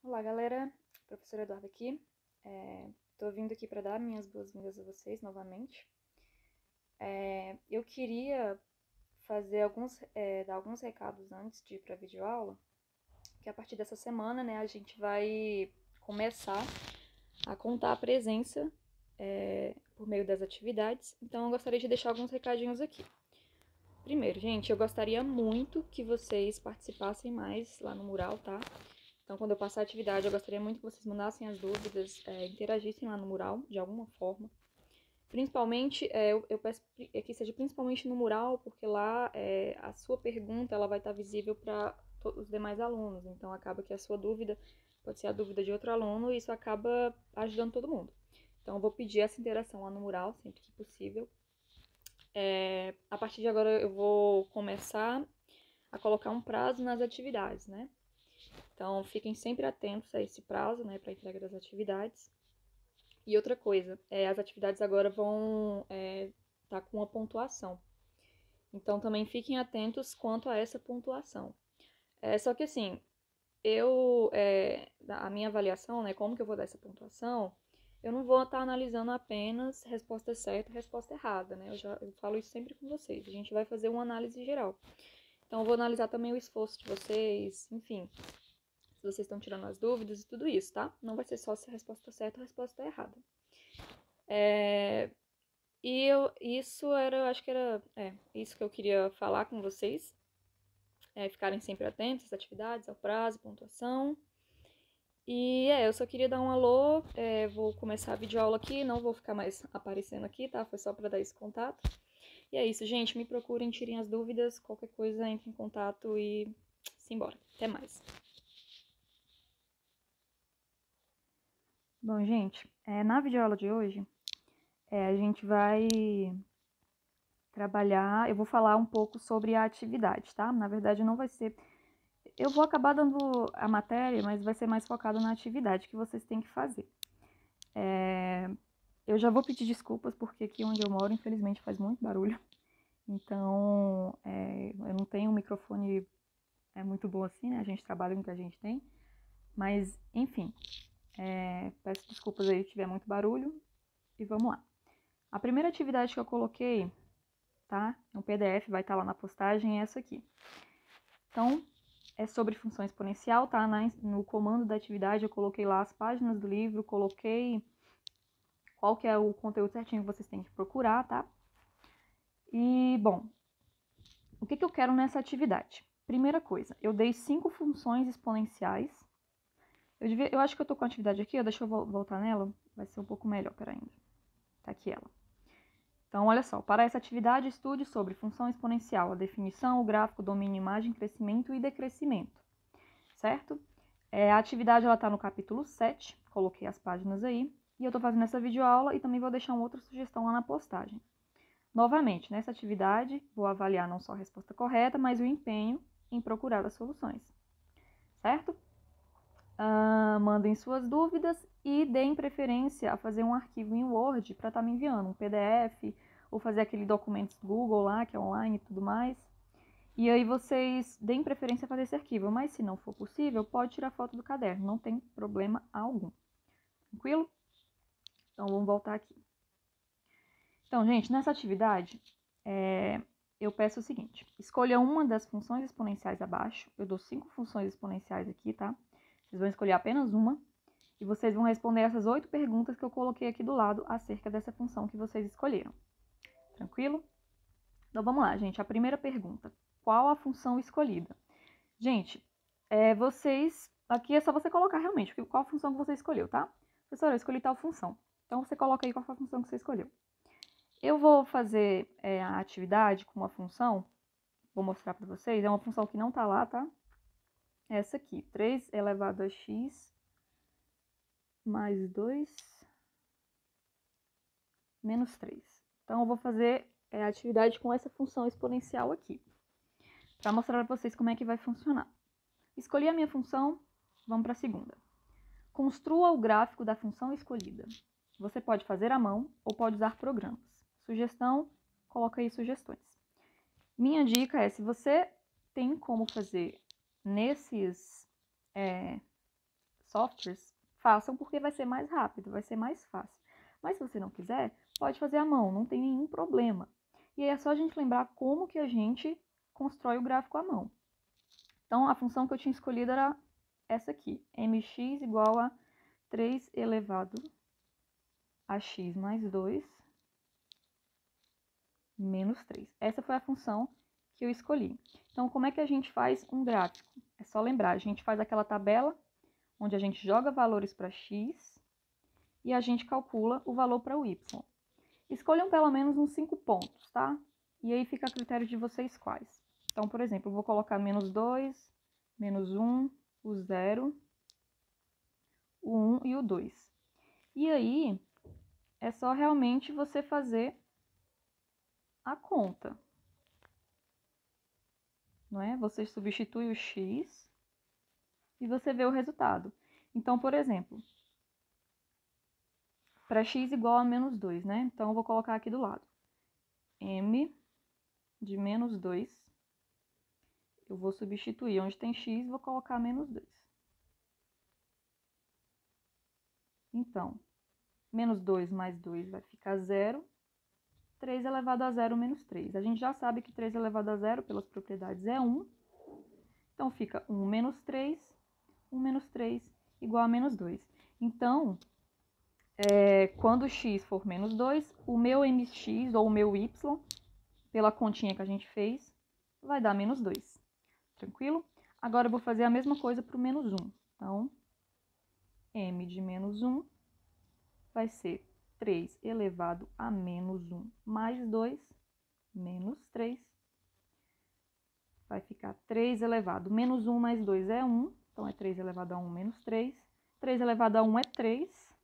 Olá, galera. Professora Eduarda aqui. Tô vindo aqui para dar minhas boas-vindas a vocês novamente. Eu queria dar alguns recados antes de ir para a videoaula, que a partir dessa semana, né, a gente vai começar a contar a presença por meio das atividades. Então, eu gostaria de deixar alguns recadinhos aqui. Primeiro, gente, eu gostaria muito que vocês participassem mais lá no mural, tá? Então, quando eu passar a atividade, eu gostaria muito que vocês mandassem as dúvidas, interagissem lá no mural, de alguma forma. Principalmente, eu peço que seja principalmente no mural, porque lá a sua pergunta ela vai estar visível para os demais alunos. Então, acaba que a sua dúvida pode ser a dúvida de outro aluno e isso acaba ajudando todo mundo. Então, eu vou pedir essa interação lá no mural, sempre que possível. A partir de agora, eu vou começar a colocar um prazo nas atividades, né? Então, fiquem sempre atentos a esse prazo, né, para a entrega das atividades. E outra coisa, as atividades agora vão estar com uma pontuação. Então, também fiquem atentos quanto a essa pontuação. Só que, assim, a minha avaliação, né, como que eu vou dar essa pontuação, eu não vou estar analisando apenas resposta certa e resposta errada, né? Eu falo isso sempre com vocês. A gente vai fazer uma análise geral. Então, eu vou analisar também o esforço de vocês, enfim, se vocês estão tirando as dúvidas e tudo isso, tá? Não vai ser só se a resposta certa ou a resposta errada. Acho que era isso que eu queria falar com vocês. Ficarem sempre atentos às atividades, ao prazo, pontuação. E eu só queria dar um alô, vou começar a videoaula aqui, não vou ficar mais aparecendo aqui, tá? Foi só para dar esse contato. E é isso, gente, me procurem, tirem as dúvidas, qualquer coisa, entre em contato e simbora. Até mais. Bom, gente, na videoaula de hoje, a gente vai trabalhar, eu vou falar um pouco sobre a atividade, tá? Na verdade, não vai ser... Eu vou acabar dando a matéria, mas vai ser mais focado na atividade que vocês têm que fazer. Eu já vou pedir desculpas, porque aqui onde eu moro, infelizmente, faz muito barulho. Então, eu não tenho um microfone muito bom assim, né? A gente trabalha com o que a gente tem. Mas, enfim, peço desculpas aí se tiver muito barulho. E vamos lá. A primeira atividade que eu coloquei, tá? No PDF, vai estar lá na postagem, é essa aqui. Então, é sobre função exponencial, tá? No comando da atividade eu coloquei lá as páginas do livro, coloquei qual que é o conteúdo certinho que vocês têm que procurar, tá? E, bom, o que eu quero nessa atividade? Primeira coisa, eu dei 5 funções exponenciais. Eu acho que eu tô com a atividade aqui, deixa eu voltar nela, vai ser um pouco melhor, peraí. Tá aqui ela. Então, olha só, para essa atividade, estude sobre função exponencial, a definição, o gráfico, domínio, imagem, crescimento e decrescimento, certo? A atividade está no capítulo 7, coloquei as páginas aí, e eu estou fazendo essa videoaula e também vou deixar uma outra sugestão lá na postagem. Novamente, nessa atividade, vou avaliar não só a resposta correta, mas o empenho em procurar as soluções, certo? Mandem suas dúvidas e deem preferência a fazer um arquivo em Word para estar me enviando, um PDF, ou fazer aquele documento Google lá, que é online e tudo mais. E aí vocês deem preferência a fazer esse arquivo, mas se não for possível, pode tirar foto do caderno, não tem problema algum. Tranquilo? Então, vamos voltar aqui. Então, gente, nessa atividade, eu peço o seguinte, escolha uma das funções exponenciais abaixo, eu dou 5 funções exponenciais aqui, tá? Vocês vão escolher apenas uma, e vocês vão responder essas 8 perguntas que eu coloquei aqui do lado acerca dessa função que vocês escolheram. Tranquilo? Então, vamos lá, gente. A primeira pergunta. Qual a função escolhida? Gente, aqui é só você colocar realmente qual a função que você escolheu, tá? Professora, eu escolhi tal função. Então, você coloca aí qual foi a função que você escolheu. Eu vou fazer a atividade com uma função, vou mostrar para vocês, é uma função que não tá lá, tá? Essa aqui, 3 elevado a x mais 2 menos 3. Então, eu vou fazer a atividade com essa função exponencial aqui, para mostrar para vocês como é que vai funcionar. Escolhi a minha função, vamos para a segunda. Construa o gráfico da função escolhida. Você pode fazer à mão ou pode usar programas. Sugestão, coloca aí sugestões. Minha dica é, se você tem como fazer softwares, façam porque vai ser mais rápido, vai ser mais fácil. Mas se você não quiser, pode fazer à mão, não tem nenhum problema. E aí é só a gente lembrar como que a gente constrói o gráfico à mão. Então, a função que eu tinha escolhido era essa aqui, mx igual a 3 elevado a x mais 2 menos 3. Essa foi a função que eu escolhi. Então, como é que a gente faz um gráfico? É só lembrar, a gente faz aquela tabela onde a gente joga valores para x e a gente calcula o valor para o y. Escolham pelo menos uns 5 pontos, tá? E aí fica a critério de vocês quais. Então, por exemplo, eu vou colocar menos 2, menos 1, o 0, o 1 e o 2. E aí, é só realmente você fazer a conta. Não é? Você substitui o x e você vê o resultado. Então, por exemplo, para x igual a menos 2, né? Então, eu vou colocar aqui do lado. M de menos 2. Eu vou substituir onde tem x, vou colocar menos 2. Então, menos 2 mais 2 vai ficar 0. 3 elevado a 0 menos 3. A gente já sabe que 3 elevado a 0, pelas propriedades, é 1. Então, fica 1 menos 3, 1 menos 3 igual a menos 2. Então, quando x for menos 2, o meu mx ou o meu y, pela continha que a gente fez, vai dar menos 2. Tranquilo? Agora eu vou fazer a mesma coisa para o menos 1. Então, m de menos 1 vai ser 3 elevado a menos 1 mais 2, menos 3. Vai ficar 3 elevado a menos 1 mais 2 é 1. Então, é 3 elevado a 1 menos 3. 3 elevado a 1 é 3.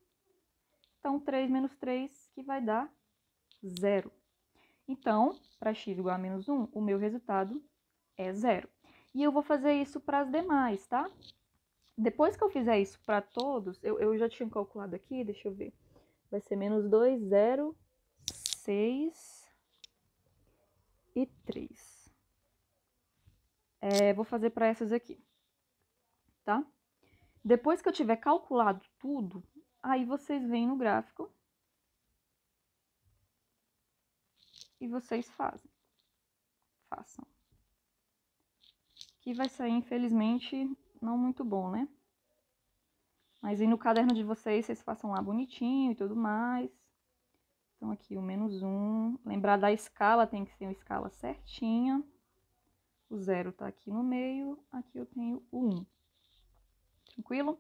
Então, 3 menos 3, que vai dar 0. Então, para x igual a menos 1, o meu resultado é 0. E eu vou fazer isso para as demais, tá? Depois que eu fizer isso para todos, eu já tinha calculado aqui, deixa eu ver. Vai ser menos 2, 0, 6 e 3. Vou fazer para essas aqui, tá? Depois que eu tiver calculado tudo, aí vocês vêm no gráfico e vocês façam. Que vai sair, infelizmente, não muito bom, né? Mas aí no caderno de vocês façam lá bonitinho e tudo mais. Então, aqui o menos 1. Lembrar da escala, tem que ser uma escala certinha. O 0 tá aqui no meio. Aqui eu tenho o 1. Tranquilo?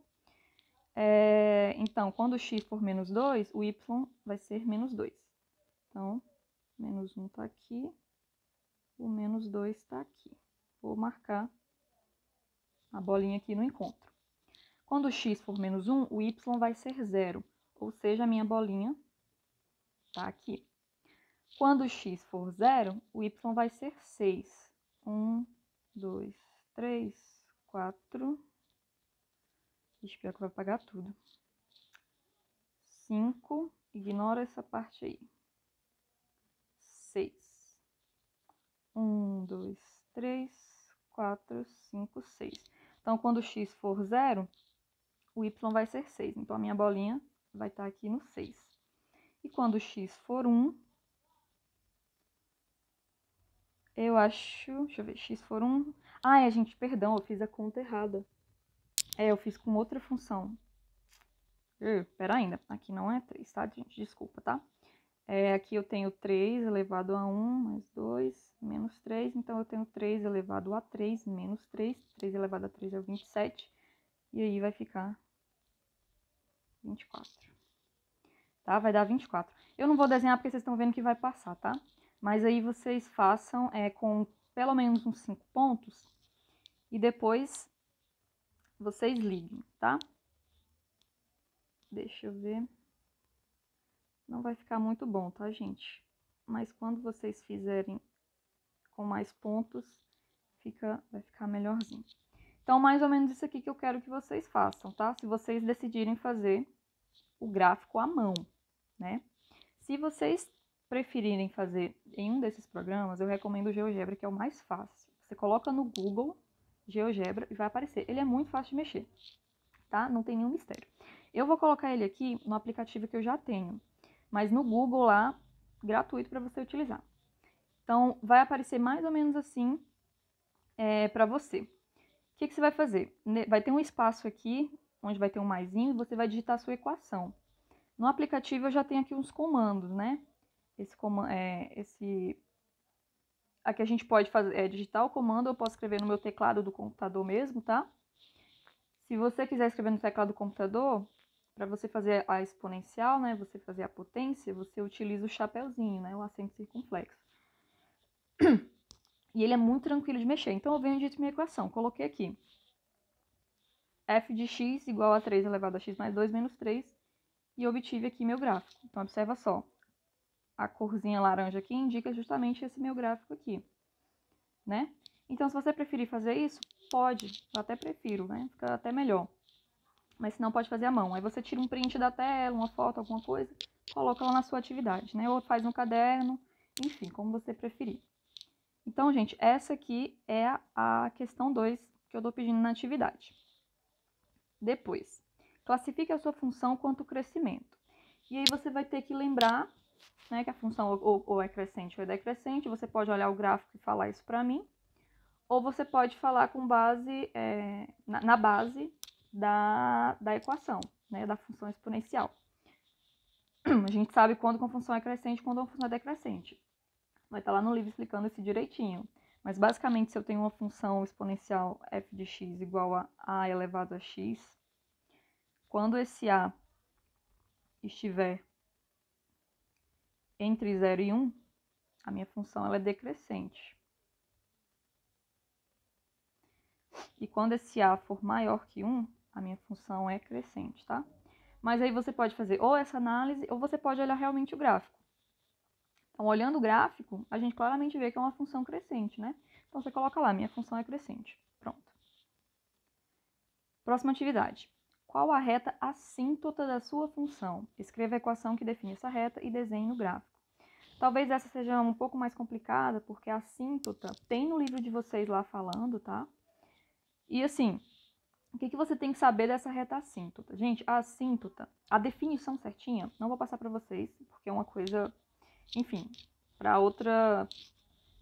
Então, quando o x for menos 2, o y vai ser menos 2. Então, menos 1 tá aqui. O menos 2 tá aqui. Vou marcar a bolinha aqui no encontro. Quando o x for menos 1, o y vai ser 0. Ou seja, a minha bolinha tá aqui. Quando o x for 0, o y vai ser 6. 1, 2, 3, 4. Espero que vai pagar tudo. 5. Ignora essa parte aí. 6. 1, 2, 3, 4, 5, 6. Então, quando o x for 0, o y vai ser 6. Então, a minha bolinha vai estar aqui no 6. E quando o x for 1, eu acho... Deixa eu ver, x for 1... Ah, gente, perdão, eu fiz a conta errada. Eu fiz com outra função. Pera ainda, aqui não é 3, tá, gente? Desculpa, tá? Aqui eu tenho 3 elevado a 1, mais 2, menos 3. Então, eu tenho 3 elevado a 3, menos 3. 3 elevado a 3 é 27. E aí vai ficar 24. Tá? Vai dar 24. Eu não vou desenhar porque vocês estão vendo que vai passar, tá? Mas aí vocês façam com pelo menos uns 5 pontos. E depois vocês liguem, tá? Deixa eu ver. Não vai ficar muito bom, tá, gente? Mas quando vocês fizerem com mais pontos, vai ficar melhorzinho. Então, mais ou menos isso aqui que eu quero que vocês façam, tá? Se vocês decidirem fazer o gráfico à mão, né? Se vocês preferirem fazer em um desses programas, eu recomendo o GeoGebra, que é o mais fácil. Você coloca no Google GeoGebra e vai aparecer. Ele é muito fácil de mexer. tá? Não tem nenhum mistério. Eu vou colocar ele aqui no aplicativo que eu já tenho, mas no Google lá, gratuito para você utilizar. Então, vai aparecer mais ou menos assim para você. O que você vai fazer? Vai ter um espaço aqui, onde vai ter um maisinho, e você vai digitar a sua equação. No aplicativo eu já tenho aqui uns comandos, né? Aqui a gente pode fazer, digitar o comando, eu posso escrever no meu teclado do computador mesmo, tá? Se você quiser escrever no teclado do computador, para você fazer a exponencial, né? Você fazer a potência, você utiliza o chapeuzinho, né? O acento circunflexo. E ele é muito tranquilo de mexer. Então, eu venho e digito minha equação. Coloquei aqui. F de x igual a 3 elevado a x mais 2 menos 3. E obtive aqui meu gráfico. Então, observa só. A corzinha laranja aqui indica justamente esse meu gráfico aqui, né? Então, se você preferir fazer isso, pode. Eu até prefiro, né? Fica até melhor. Mas se não, pode fazer à mão. Aí você tira um print da tela, uma foto, alguma coisa, coloca lá na sua atividade, né? Ou faz no caderno, enfim, como você preferir. Então, gente, essa aqui é a questão 2 que eu estou pedindo na atividade. Depois, classifique a sua função quanto crescimento. E aí você vai ter que lembrar, né, que a função ou é crescente ou é decrescente. Você pode olhar o gráfico e falar isso para mim. Ou você pode falar com base na base da equação, né, da função exponencial. A gente sabe quando uma função é crescente e quando uma função é decrescente. Vai estar lá no livro explicando isso direitinho. Mas basicamente, se eu tenho uma função exponencial f de x igual a elevado a x, quando esse a estiver entre 0 e 1, a minha função ela é decrescente. E quando esse a for maior que 1, a minha função é crescente, tá? Mas aí você pode fazer ou essa análise, ou você pode olhar realmente o gráfico. Então, olhando o gráfico, a gente claramente vê que é uma função crescente, né? Então, você coloca lá, minha função é crescente. Pronto. Próxima atividade. Qual a reta assíntota da sua função? Escreva a equação que define essa reta e desenhe no gráfico. Talvez essa seja um pouco mais complicada, porque a assíntota tem no livro de vocês lá falando, tá? E assim, o que você tem que saber dessa reta assíntota? Gente, a assíntota, a definição certinha, não vou passar para vocês, porque é uma coisa, enfim, para outra,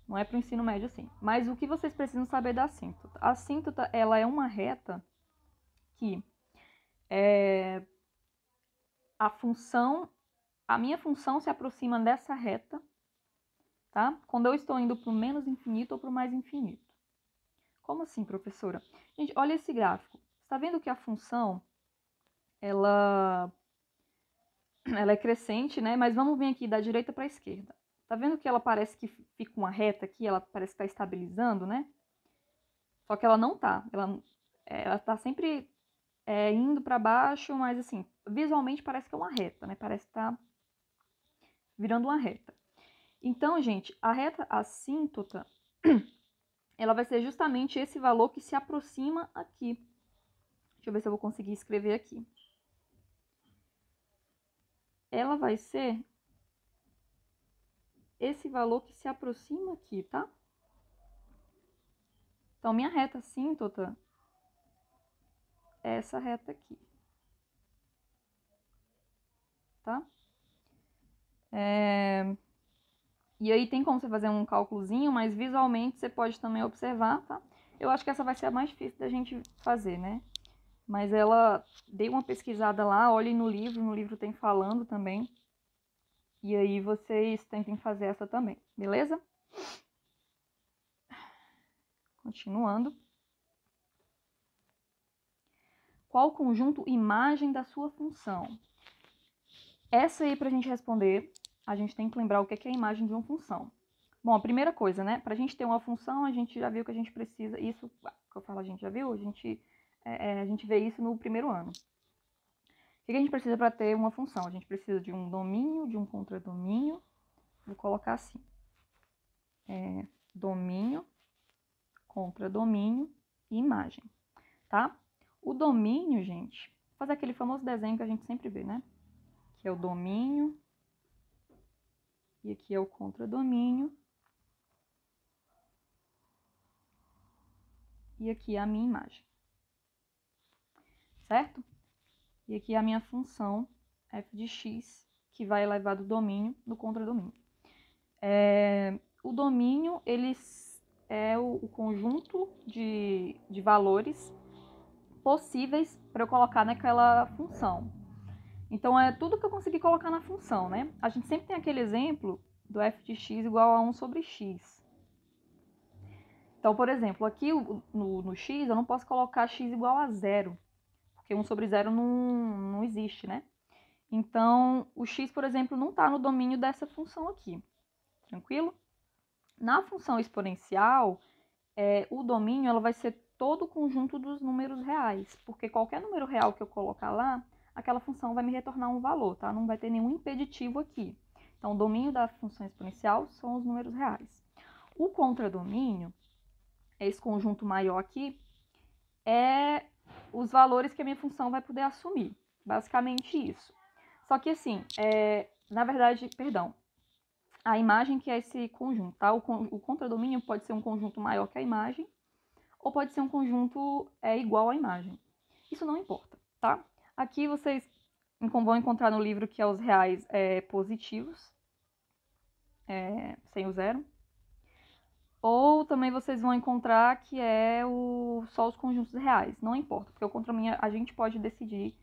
não é para o ensino médio assim. Mas o que vocês precisam saber da assíntota? A assíntota, ela é uma reta que a minha função se aproxima dessa reta, tá? Quando eu estou indo para o menos infinito ou para o mais infinito. Como assim, professora? Gente, olha esse gráfico. Está vendo que a função, ela é crescente, né? Mas vamos vir aqui da direita para a esquerda. Tá vendo que ela parece que fica uma reta aqui, ela parece que está estabilizando, né? Só que ela não tá. Ela tá sempre indo para baixo, mas assim, visualmente parece que é uma reta, né? Parece que tá virando uma reta. Então, gente, a reta assíntota, ela vai ser justamente esse valor que se aproxima aqui. Deixa eu ver se eu vou conseguir escrever aqui. Ela vai ser esse valor que se aproxima aqui, tá? Então, minha reta assíntota é essa reta aqui, tá? E aí tem como você fazer um cálculozinho, mas visualmente você pode também observar, tá? Eu acho que essa vai ser a mais difícil da gente fazer, né? Mas ela, dei uma pesquisada lá, olhem no livro tem falando também. E aí vocês tentem fazer essa também, beleza? Continuando. Qual o conjunto imagem da sua função? Essa aí, para a gente responder, a gente tem que lembrar o que é a imagem de uma função. Bom, a primeira coisa, né? Para a gente ter uma função, a gente já viu que a gente precisa... Isso, que eu falo, a gente já viu? A gente vê isso no primeiro ano. O que a gente precisa para ter uma função? A gente precisa de um domínio, de um contradomínio. Vou colocar assim. Domínio, contradomínio e imagem, tá? O domínio, gente, vou fazer aquele famoso desenho que a gente sempre vê, né? Que é o domínio, e aqui é o contradomínio, e aqui é a minha imagem. certo? E aqui a minha função f de x, que vai elevar do domínio do contradomínio. O domínio, ele é o conjunto de valores possíveis para eu colocar naquela função. Então, é tudo que eu consegui colocar na função, né? A gente sempre tem aquele exemplo do f de x igual a 1 sobre x. Então, por exemplo, aqui no x eu não posso colocar x igual a 0, porque 1 sobre 0 não existe, né? Então, o x, por exemplo, não está no domínio dessa função aqui. Tranquilo? Na função exponencial, o domínio ela vai ser todo o conjunto dos números reais, porque qualquer número real que eu colocar lá, aquela função vai me retornar um valor, tá? Não vai ter nenhum impeditivo aqui. Então, o domínio da função exponencial são os números reais. O contradomínio, esse conjunto maior aqui, é os valores que a minha função vai poder assumir. Basicamente isso. Só que assim, na verdade, perdão, a imagem que é esse conjunto, tá? O contradomínio pode ser um conjunto maior que a imagem, ou pode ser um conjunto igual à imagem. Isso não importa, tá? Aqui vocês vão encontrar no livro que é os reais positivos, sem o zero. Ou também vocês vão encontrar que é só os conjuntos reais. Não importa, porque o contradomínio a gente pode decidir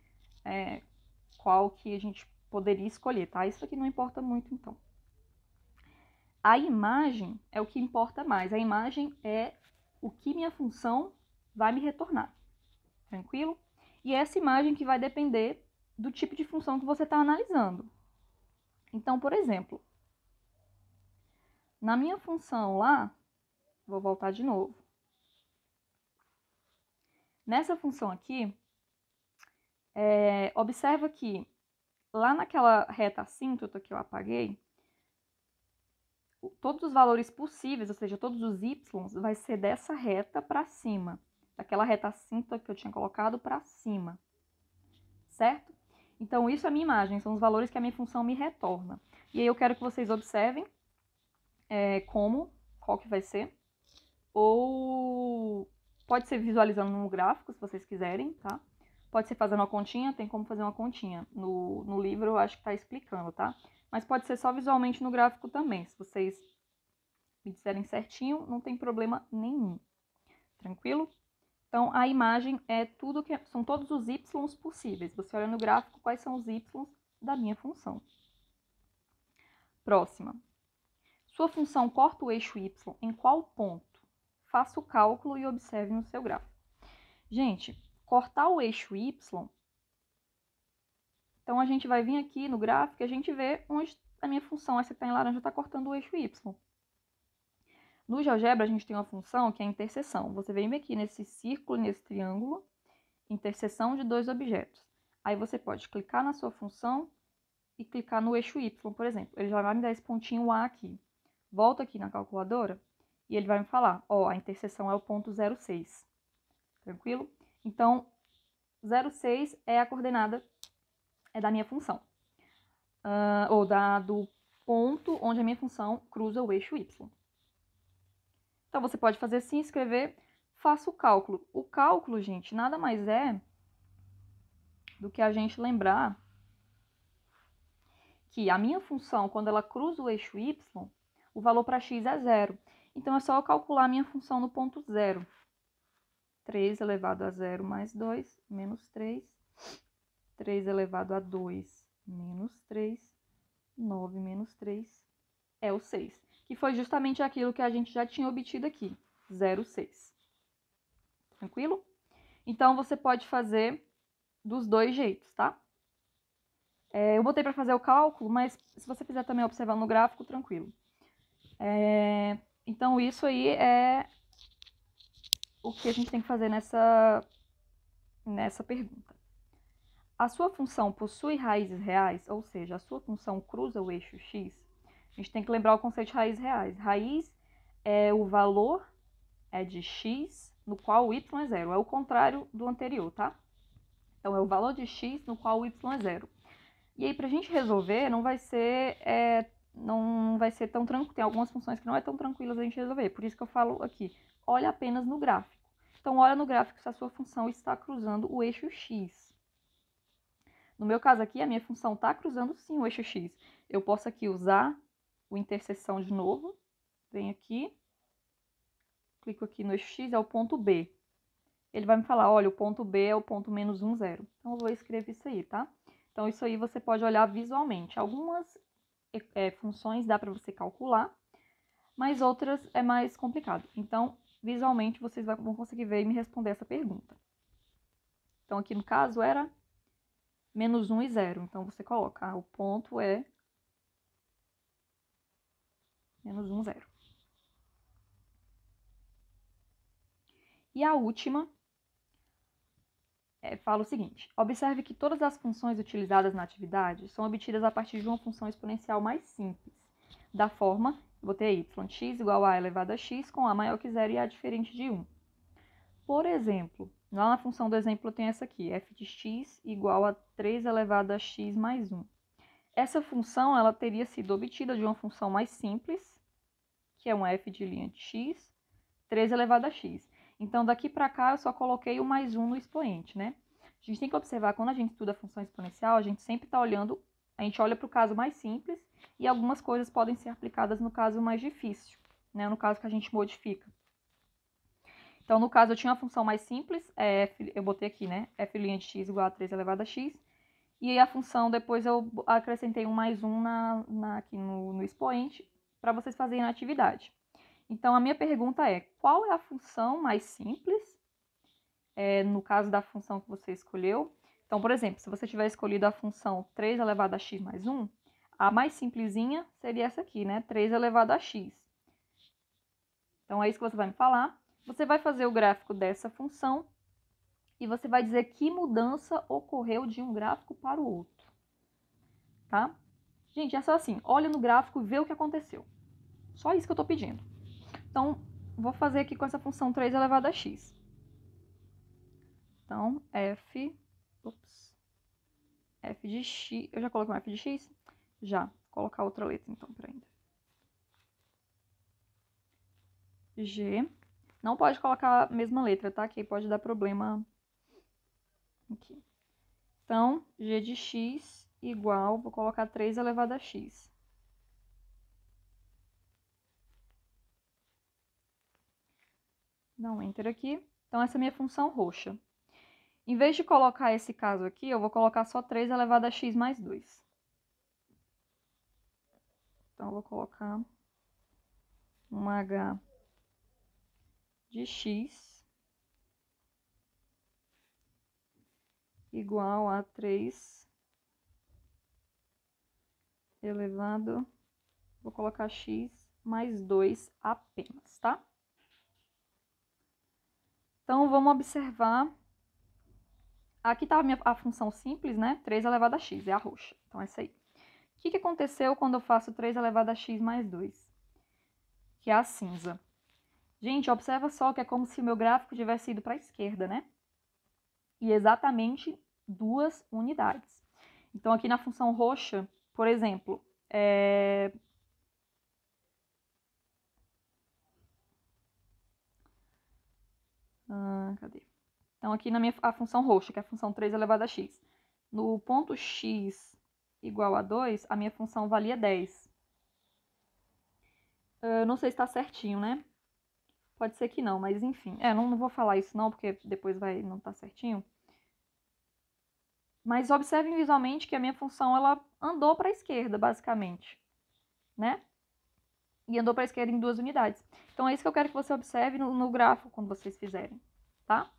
qual que a gente poderia escolher, tá? Isso aqui não importa muito, então. A imagem é o que importa mais. A imagem é o que minha função vai me retornar. Tranquilo? E é essa imagem que vai depender do tipo de função que você está analisando. Então, por exemplo, na minha função lá, vou voltar de novo. Nessa função aqui, observa que lá naquela reta assíntota que eu apaguei, todos os valores possíveis, ou seja, todos os y, vai ser dessa reta para cima. Daquela reta assíntota que eu tinha colocado para cima. Certo? Então, isso é a minha imagem, são os valores que a minha função me retorna. E aí eu quero que vocês observem qual que vai ser. Ou pode ser visualizando no gráfico, se vocês quiserem, tá? Pode ser fazendo uma continha, tem como fazer uma continha. No livro eu acho que tá explicando, tá? Mas pode ser só visualmente no gráfico também. Se vocês me disserem certinho, não tem problema nenhum. Tranquilo? Então, a imagem são todos os y possíveis. Você olha no gráfico quais são os y da minha função. Próxima. Sua função corta o eixo y em qual ponto? Faça o cálculo e observe no seu gráfico. Gente, cortar o eixo y, então a gente vai vir aqui no gráfico e a gente vê onde a minha função, essa que está em laranja, está cortando o eixo y. No GeoGebra, a gente tem uma função que é a interseção. Você vem aqui nesse círculo, nesse triângulo, interseção de dois objetos. Aí você pode clicar na sua função e clicar no eixo y, por exemplo. Ele já vai me dar esse pontinho A aqui. Volto aqui na calculadora e ele vai me falar, a interseção é o ponto 0,6. Tranquilo? Então, 0,6 é a coordenada da minha função. Ou do ponto onde a minha função cruza o eixo y. Então, você pode fazer assim, escrever, faça o cálculo. O cálculo, gente, nada mais é do que a gente lembrar que a minha função, quando ela cruza o eixo y, o valor para x é 0. Então, é só eu calcular a minha função no ponto 0. 3 elevado a 0 mais 2, menos 3. 3 elevado a 2, menos 3. 9 menos 3 é o 6. Que foi justamente aquilo que a gente já tinha obtido aqui, 0,6. Tranquilo? Então, você pode fazer dos dois jeitos, tá? Eu botei para fazer o cálculo, mas se você quiser também observar no gráfico, tranquilo. Então, isso aí é o que a gente tem que fazer nessa pergunta. A sua função possui raízes reais, ou seja, a sua função cruza o eixo x. A gente tem que lembrar o conceito de raízes reais. Raiz é o valor de x no qual o y é 0. É o contrário do anterior, tá? Então, é o valor de x no qual o y é 0. E aí, para a gente resolver, não vai ser tão tranquilo. Tem algumas funções que não é tão tranquilo a gente resolver. Por isso que eu falo aqui, olha apenas no gráfico. Então, olha no gráfico se a sua função está cruzando o eixo x. No meu caso aqui, a minha função está cruzando sim o eixo x. Eu posso aqui usar o interseção de novo. Venho aqui, clico aqui no eixo x, é o ponto B. Ele vai me falar, olha, o ponto B é o ponto menos 1, 0. Então, eu vou escrever isso aí, tá? Então, isso aí você pode olhar visualmente. Algumas funções dá para você calcular, mas outras é mais complicado. Então, visualmente, vocês vão conseguir ver e me responder essa pergunta. Então, aqui no caso era menos 1 e 0. Então, você coloca, o ponto é menos 1, 0. E a última fala o seguinte: observe que todas as funções utilizadas na atividade são obtidas a partir de uma função exponencial mais simples, da forma, botei yx igual a elevado a x com a maior que 0 e a diferente de 1. Por exemplo, lá na função do exemplo eu tenho essa aqui, f de x igual a 3 elevado a x mais 1. Essa função ela teria sido obtida de uma função mais simples, que é um f de linha de x, 3 elevado a x. Então, daqui para cá, eu só coloquei o mais 1 no expoente, né? A gente tem que observar, quando a gente estuda a função exponencial, a gente sempre está olhando, a gente olha para o caso mais simples e algumas coisas podem ser aplicadas no caso mais difícil, né? No caso que a gente modifica. Então, no caso, eu tinha uma função mais simples, eu botei aqui, né? f' de x igual a 3 elevado a x. E aí a função, depois eu acrescentei um mais 1 aqui no expoente, para vocês fazerem a atividade. Então, a minha pergunta é, qual é a função mais simples, no caso da função que você escolheu? Então, por exemplo, se você tiver escolhido a função 3 elevado a x mais 1, a mais simplesinha seria essa aqui, né? 3 elevado a x. Então, é isso que você vai me falar. Você vai fazer o gráfico dessa função e você vai dizer que mudança ocorreu de um gráfico para o outro, tá? Gente, é só assim, olha no gráfico e vê o que aconteceu. Só isso que eu estou pedindo. Então, vou fazer aqui com essa função 3 elevado a x. Então, f de x... Eu já coloquei um f de x? Já. Vou colocar outra letra, então, para ainda. G. Não pode colocar a mesma letra, tá? Que aí pode dar problema aqui. Então, g de x igual... Vou colocar 3 elevado a x. Dá um enter aqui. Então, essa é a minha função roxa. Em vez de colocar esse caso aqui, eu vou colocar só 3 elevado a x mais 2. Então, eu vou colocar um h de x igual a 3 elevado, vou colocar x mais 2 apenas, tá? Então, vamos observar. Aqui está a função simples, né? 3 elevado a x, é a roxa. Então, essa aí. O que aconteceu quando eu faço 3 elevado a x mais 2? Que é a cinza. Gente, observa só que é como se o meu gráfico tivesse ido para a esquerda, né? E exatamente 2 unidades. Então, aqui na função roxa, por exemplo, cadê? Então, aqui na a função roxa, que é a função 3 elevado a x. No ponto x igual a 2, a minha função valia 10. Eu não sei se está certinho, né? Pode ser que não, mas enfim. Não vou falar isso não, porque depois vai não estar certinho. Mas observem visualmente que a minha função ela andou para a esquerda, basicamente, né? E andou para a esquerda em 2 unidades. Então, é isso que eu quero que você observe no gráfico quando vocês fizerem, tá?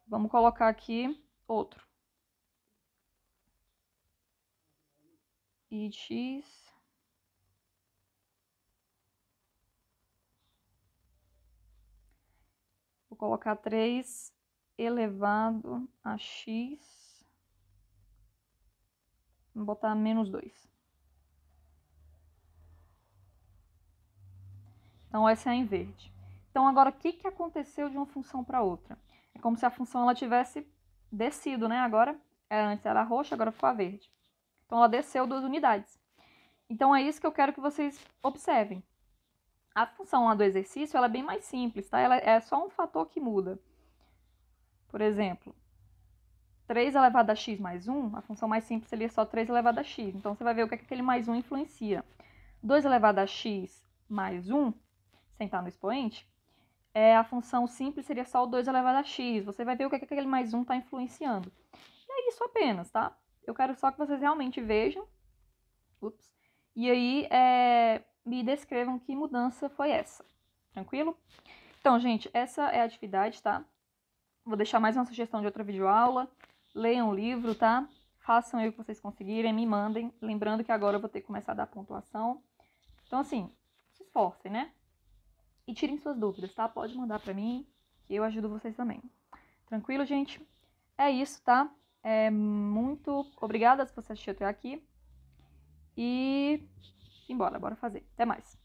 Vamos colocar aqui outro. I de x. Vou colocar 3 elevado a x. Vou botar menos 2. Então, essa é em verde. Então, agora, o que aconteceu de uma função para outra? É como se a função ela tivesse descido, né? Agora, antes era roxa, agora ficou a verde. Então, ela desceu 2 unidades. Então, é isso que eu quero que vocês observem. A função lá do exercício, ela é bem mais simples, tá? Ela é só um fator que muda. Por exemplo, 3 elevado a x mais 1, a função mais simples seria só 3 elevado a x. Então, você vai ver o que é que aquele mais 1 influencia. 2 elevado a x mais 1, sem estar no expoente, a função simples seria só o 2 elevado a x. Você vai ver o que é que aquele mais 1 está influenciando. E é isso apenas, tá? Eu quero só que vocês realmente vejam. Ups. E aí, me descrevam que mudança foi essa. Tranquilo? Então, gente, essa é a atividade, tá? Vou deixar mais uma sugestão de outra videoaula. Leiam o livro, tá? Façam aí o que vocês conseguirem, me mandem. Lembrando que agora eu vou ter que começar a dar pontuação. Então, assim, se esforcem, né? E tirem suas dúvidas, tá? Pode mandar pra mim, que eu ajudo vocês também. Tranquilo, gente? É isso, tá? Muito obrigada se você assistiu até aqui. E bora fazer. Até mais.